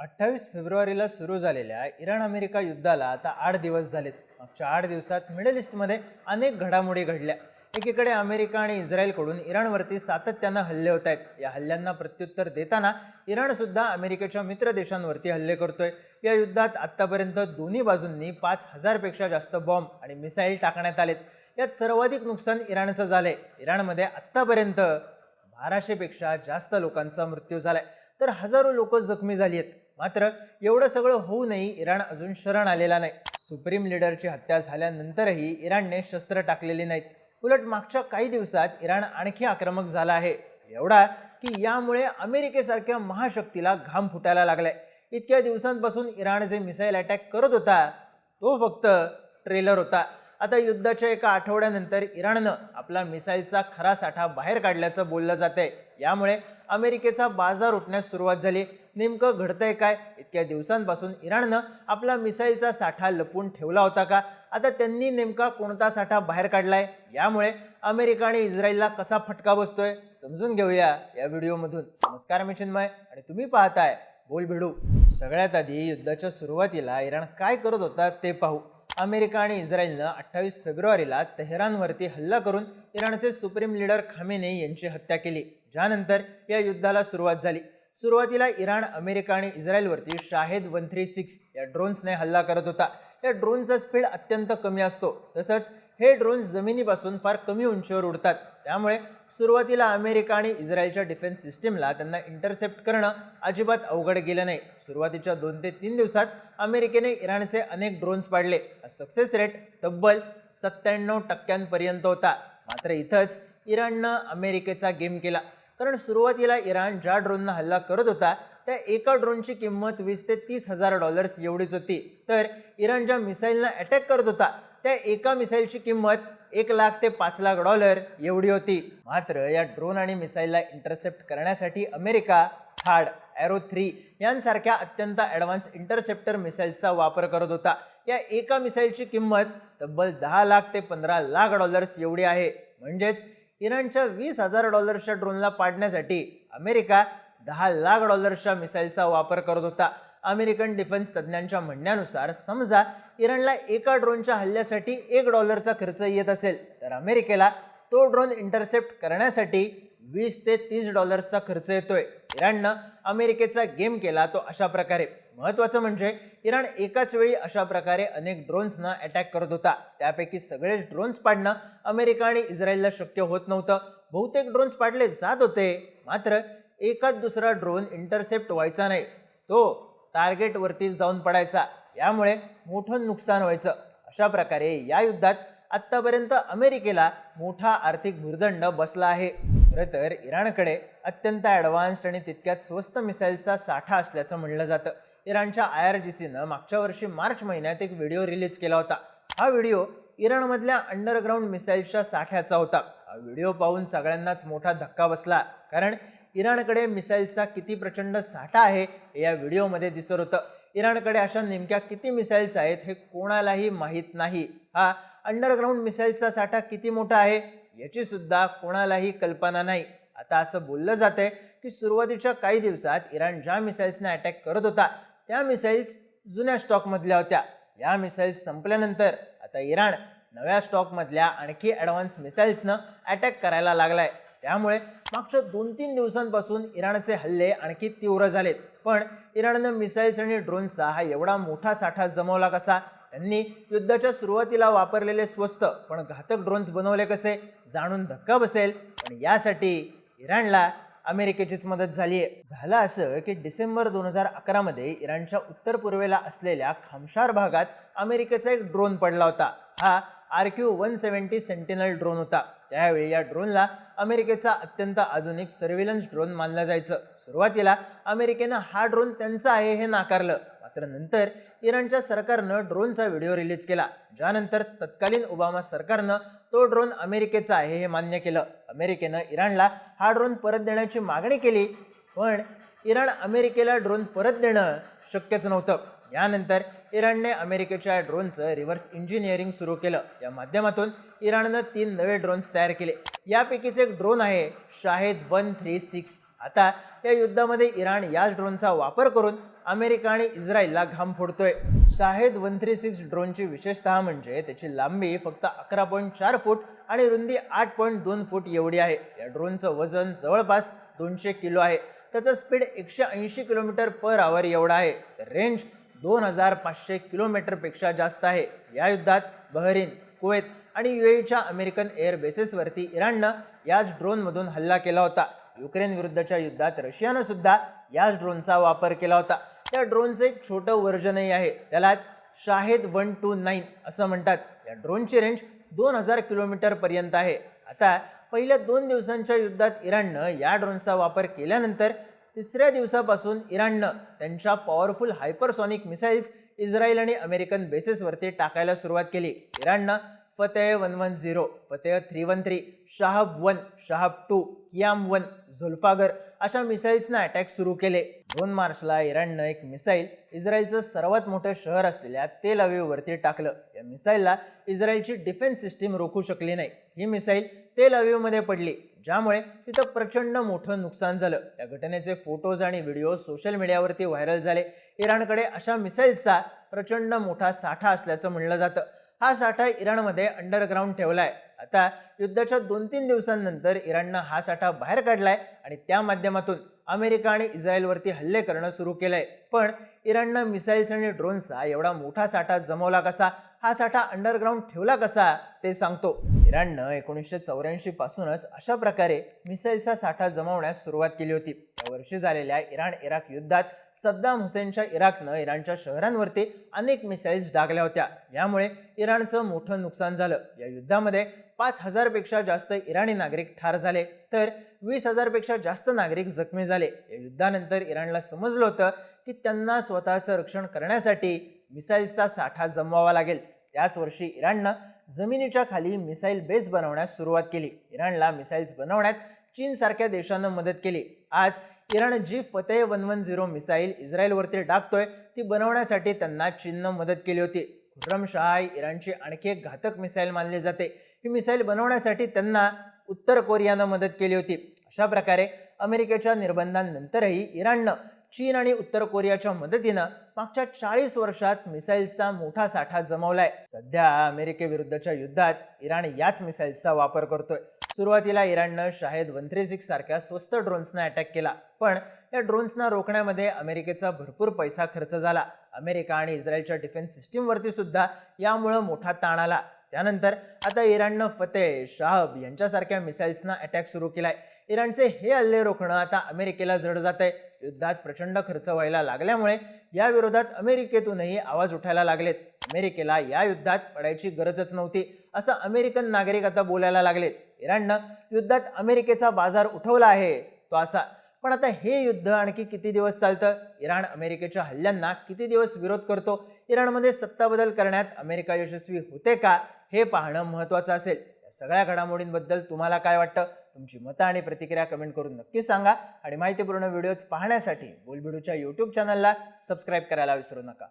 28 फेब्रुवारीला सुरू झालेल्या इराण अमेरिका युद्धाला आता 8 दिवस झालेत. मागच्या 8 दिवसात मिडल ईस्टमध्ये अनेक घडामोडी घडल्या. एकीकडे अमेरिका आणि इस्रायलकडून इराणवरती सातत्यानं हल्ले होत आहेत. या हल्ल्यांना प्रत्युत्तर देताना इराण सुद्धा अमेरिकेच्या मित्र देशांवरती हल्ले करतोय. या युद्धात आतापर्यंत दोन्ही बाजूंनी 5000 पेक्षा जास्त बॉम्ब आणि मिसाईल टाकण्यात आलेत. यात सर्वाधिक नुकसान इराणचं झालंय. इराणमध्ये आतापर्यंत 1200 पेक्षा जास्त लोकांचा मृत्यू झालाय, तर हजारो लोक जखमी झाली आहेत. मात्र एवढं सगळं होऊनही इराण अजून शरण आलेला नाही. सुप्रीम लीडरची हत्या झाल्यानंतरही इराणने शस्त्र टाकलेली नाहीत. उलट मागच्या काही दिवसात इराण आणखी आक्रमक झाला आहे, एवढा की यामुळे अमेरिकेसारख्या महाशक्तीला घाम फुटायला लागलाय. इतक्या दिवसांपासून इराण जे मिसाईल अटॅक करत होता तो फक्त ट्रेलर होता. आता युद्धाच्या एका आठवड्यानंतर इराणनं आपला मिसाईलचा खरा साठा बाहेर काढल्याचं बोललं जातंय. यामुळे अमेरिकेचा बाजार उठण्यास सुरुवात झाली. नेमकं घडतंय काय? इतक्या दिवसांपासून इराणनं आपला मिसाईलचा साठा लपवून ठेवला होता का? आता त्यांनी नेमका कोणता साठा बाहेर काढलाय? यामुळे अमेरिका आणि इस्रायलला कसा फटका बसतोय समजून घेऊया या व्हिडिओमधून. नमस्कार, मी चिन्मय आणि तुम्ही पाहताय बोल भिडू. सगळ्यात आधी युद्धाच्या सुरुवातीला इराण काय करत होता ते पाहू. अमेरिका आणि इस्रायलनं 28 फेब्रुवारीला तेहरानवरती हल्ला करून इराणचे सुप्रीम लीडर खामेनेई यांची हत्या केली. ज्यानंतर या युद्धाला सुरुवात झाली. सुरुवातीला इराण अमेरिका आणि इस्रायलवरती शाहेद 136 या ड्रोन्सने हल्ला करत होता. या ड्रोनचा स्पीड अत्यंत कमी असतो, तसंच हे ड्रोन्स जमिनीपासून फार कमी उंचीवर उडतात. त्यामुळे सुरुवातीला अमेरिका आणि इस्रायलच्या डिफेन्स सिस्टीमला त्यांना इंटरसेप्ट करणं अजिबात अवघड गेलं नाही. सुरुवातीच्या 2 ते 3 दिवसात अमेरिकेने इराणचे अनेक ड्रोन्स पाडले. सक्सेस रेट तब्बल 97% होता. मात्र इथंच इराणनं अमेरिकेचा गेम केला. कारण सुरुवातीला इराण ज्या ड्रोननं हल्ला करत होता त्या एका ड्रोनची किंमत $20,000 ते $30,000 एवढीच होती. तर इराण ज्या मिसाईलनं अटॅक करत होता त्या एका मिसाईलची किंमत $1,00,000 ते $5,00,000 एवढी होती. मात्र या ड्रोन आणि मिसाईलला इंटरसेप्ट करण्यासाठी अमेरिका थाड, एरो 3 यांसारख्या अत्यंत ॲडव्हान्स इंटरसेप्टर मिसाईल्सचा वापर करत होता. या एका मिसाईलची किंमत तब्बल $10,00,000 ते $15,00,000 एवढी आहे. म्हणजेच इराणच्या $20,000च्या ड्रोनला पाडण्यासाठी अमेरिका $10,00,000च्या मिसाईलचा वापर करत होता. अमेरिकन डिफेन्स तज्ज्ञांच्या म्हणण्यानुसार समजा इराणला एका ड्रोनच्या हल्ल्यासाठी $1चा खर्च येत असेल, तर अमेरिकेला तो ड्रोन इंटरसेप्ट करण्यासाठी $20,000 ते $30चा खर्च येतोय. इराणनं अमेरिकेचा गेम केला तो अशा प्रकारे. महत्त्वाचं म्हणजे इराण एकाच वेळी अशा प्रकारे अनेक ड्रोन्सना अटॅक करत होता. त्यापैकी सगळेच ड्रोन्स पाडणं अमेरिका आणि इस्रायलला शक्य होत नव्हतं. बहुतेक ड्रोन्स पाडले जात होते, मात्र एकाच दुसरा ड्रोन इंटरसेप्ट व्हायचा नाही, तो टार्गेटवरती जाऊन पडायचा. यामुळे मोठं नुकसान व्हायचं. अशा प्रकारे या युद्धात आत्तापर्यंत अमेरिकेला मोठा आर्थिक भुर्दंड बसला आहे. खरं तर इराणकडे अत्यंत ॲडव्हान्स्ड आणि तितक्यात स्वस्त मिसाईलचा साठा असल्याचं म्हणलं जातं. इराणच्या IRGCनं मागच्या वर्षी मार्च महिन्यात एक व्हिडिओ रिलीज केला होता. हा व्हिडिओ इराणमधल्या अंडरग्राऊंड मिसाईल्सच्या साठ्याचा होता. हा व्हिडिओ पाहून सगळ्यांनाच मोठा धक्का बसला, कारण इराणकडे मिसाईल्सचा किती प्रचंड साठा आहे हे या व्हिडिओमध्ये दिसत होतं. इराणकडे अशा नेमक्या किती मिसाईल्स आहेत हे कोणालाही माहीत नाही. हा अंडरग्राऊंड मिसाईल्सचा साठा किती मोठा आहे याची सुद्धा कोणालाही कल्पना नाही. आता असं बोललं जातंय की सुरुवातीच्या काही दिवसात इराण ज्या मिसाईल्सने अटॅक करत होता त्या मिसाईल्स जुन्या स्टॉकमधल्या होत्या. या मिसाईल्स संपल्यानंतर आता इराण नव्या स्टॉकमधल्या आणखी ॲडव्हान्स मिसाईल्सनं अटॅक करायला लागलाय. त्यामुळे मागच्या 2-3 दिवसांपासून इराणचे हल्ले आणखी तीव्र झालेत. पण इराणनं मिसाईल्स आणि ड्रोन्सचा हा एवढा मोठा साठा जमवला कसा? त्यांनी युद्धाच्या सुरुवातीला वापरलेले स्वस्त पण घातक ड्रोन्स बनवले कसे? जाणून धक्का बसेल. पण यासाठी इराणला अमेरिकेचीच मदत झाली आहे. झालं असं की डिसेंबर 2011 मध्ये इराणच्या उत्तर पूर्वेला असलेल्या खामशार भागात अमेरिकेचा एक ड्रोन पडला होता. हा RQ-170 सेंटिनल ड्रोन होता. त्यावेळी या ड्रोनला अमेरिकेचा अत्यंत आधुनिक सर्व्हेलन्स ड्रोन मानलं जायचं. सुरुवातीला अमेरिकेनं हा ड्रोन त्यांचा आहे हे नाकारलं. मात्र नंतर इराणच्या सरकारनं ड्रोनचा व्हिडिओ रिलीज केला. ज्यानंतर तत्कालीन ओबामा सरकारनं तो ड्रोन अमेरिकेचा आहे हे मान्य केलं. अमेरिकेनं इराणला हा ड्रोन परत देण्याची मागणी केली, पण इराण अमेरिकेला ड्रोन परत देणं शक्यच नव्हतं. यानंतर इराणने अमेरिकेच्या ड्रोनचं रिव्हर्स इंजिनिअरिंग सुरू केलं. या माध्यमातून इराणनं 3 नवे ड्रोन्स तयार केले. यापैकीच एक ड्रोन आहे शाहेद 136. आता या युद्धामध्ये इराण याच ड्रोनचा वापर करून अमेरिका आणि इस्रायलला घाम फोडतोय. शाहेद 136 ड्रोनची विशेषतः म्हणजे त्याची लांबी फक्त 11.4 फूट आणि रुंदी 8.2 फूट एवढी आहे. या ड्रोनचं वजन जवळपास 200 किलो आहे. त्याचं स्पीड 180 किलोमीटर पर आवर एवढा आहे. तर रेंज 2500 किलोमीटरपेक्षा जास्त आहे. या युद्धात बहरीन, कुवेत आणि UAEच्या अमेरिकन एअर बेसेसवरती इराणनं याच ड्रोनमधून हल्ला केला होता. युक्रेन विरुद्धच्या युद्धात रशियानं सुद्धा याच ड्रोनचा वापर केला होता. या ड्रोनचं एक छोटं व्हर्जनही आहे, त्याला शाहेद 129 असं म्हणतात. या ड्रोनची रेंज 2000 किलोमीटर पर्यंत आहे. आता पहिल्या 2 दिवसांच्या युद्धात इराणनं या ड्रोनचा वापर केल्यानंतर तिसऱ्या दिवसापासून इराणनं त्यांच्या पॉवरफुल हायपरसॉनिक मिसाईल्स इस्रायल आणि अमेरिकन बेसेसवरती टाकायला सुरुवात केली. इराणनं फतेह 110, फतेह 313, शाहब 1, शाहब 2, कियाम 1, झुल्फागर अशा मिसाईल्सना अटॅक सुरू केले. 2 मार्चला इराणनं एक मिसाईल इस्रायलचं सर्वात मोठं शहर असलेल्या तेल अवीववरती टाकलं. या मिसाईलला इस्रायलची डिफेन्स सिस्टीम रोखू शकली नाही. ही मिसाईल तेल अवीवमध्ये पडली, ज्यामुळे तिथं प्रचंड मोठं नुकसान झालं. या घटनेचे फोटोज आणि व्हिडिओ सोशल मीडियावरती व्हायरल झाले. इराणकडे अशा मिसाईल्सचा प्रचंड मोठा साठा असल्याचं म्हणलं जातं. हा साठा इराणमध्ये अंडरग्राऊंड ठेवलाय. आता युद्धाच्या 2-3 दिवसांनंतर इराणनं हा साठा बाहेर काढलाय आणि त्या माध्यमातून अमेरिका आणि इस्रायलवरती हल्ले करणं सुरू केलंय. पण इराणनं मिसाईल्स आणि ड्रोन्सचा एवढा मोठा साठा जमवला कसा, हा साठा अंडरग्राऊंड ठेवला कसा, ते सांगतो. इराणनं 1984 पासूनच अशा प्रकारे मिसाईल्सचा साठा जमवण्यास सुरुवात केली होती. या वर्षी झालेल्या इराण-इराक युद्धात सद्दाम हुसेनच्या इराकनं इराणच्या शहरांवरती अनेक मिसाईल्स डागल्या होत्या. यामुळे इराणचं मोठं नुकसान झालं. या युद्धामध्ये 5000 पेक्षा जास्त इराणी नागरिक ठार झाले, तर 20,000 पेक्षा जास्त नागरिक जखमी झाले. या युद्धानंतर इराणला समजलं होतं की त्यांना स्वतःचं रक्षण करण्यासाठी मिसाईल्सचा साठा जमवावा लागेल. त्याच वर्षी इराणनं जमिनीच्या खाली मिसाईल बेस बनवण्यास सुरुवात केली. इराणला मिसाईल्स बनवण्यात चीनसारख्या देशानं मदत केली. आज इराण जी फतेह 110 मिसाईल इस्रायलवरती टाकतोय ती बनवण्यासाठी त्यांना चीननं मदत केली होती. खुर्रमशाह इराणची आणखी एक घातक मिसाईल मानली जाते. ही मिसाईल बनवण्यासाठी त्यांना उत्तर कोरियानं मदत केली होती. अशा प्रकारे अमेरिकेच्या निर्बंधांनंतरही इराणनं चीन आणि उत्तर कोरियाच्या मदतीनं मागच्या 40 वर्षात मिसाईल्सचा मोठा साठा जमवलाय. सध्या अमेरिकेविरुद्धच्या युद्धात इराण याच मिसाईल्सचा वापर करतोय. सुरुवातीला इराणनं शाहेद 136 सारख्या स्वस्त ड्रोन्सना अटॅक केला, पण या ड्रोन्सना रोखण्यामध्ये अमेरिकेचा भरपूर पैसा खर्च झाला. अमेरिका आणि इस्रायलच्या डिफेन्स सिस्टीमवरती सुद्धा यामुळे मोठा ताण आला. त्यानंतर आता इराणनं फतेह, शाहब यांच्यासारख्या मिसाईल्सना अटॅक सुरू केलाय. इराणचे हे हल्ले रोखणं आता अमेरिकेला जड जातंय. युद्धात प्रचंड खर्च व्हायला लागल्यामुळे या विरोधात अमेरिकेतूनही आवाज उठायला लागलेत. अमेरिकेला या युद्धात पडायची गरजच नव्हती असं अमेरिकन नागरिक आता बोलायला लागलेत. इराणनं युद्धात अमेरिकेचा बाजार उठवला आहे तो असा. पण आता हे युद्ध आणखी किती दिवस चालतं? इराण अमेरिकेच्या हल्ल्यांना किती दिवस विरोध करतो? इराणमध्ये सत्ता बदल करण्यात अमेरिका यशस्वी होते का, हे पाहणं महत्त्वाचं असेल. या सगळ्या घडामोडींबद्दल तुम्हाला काय वाटतं? तुमची मतं आणि प्रतिक्रिया कमेंट करून नक्की सांगा. आणि माहितीपूर्ण व्हिडिओज पाहण्यासाठी बोलबिडूच्या YouTube चॅनलला सबस्क्राईब करायला विसरू नका.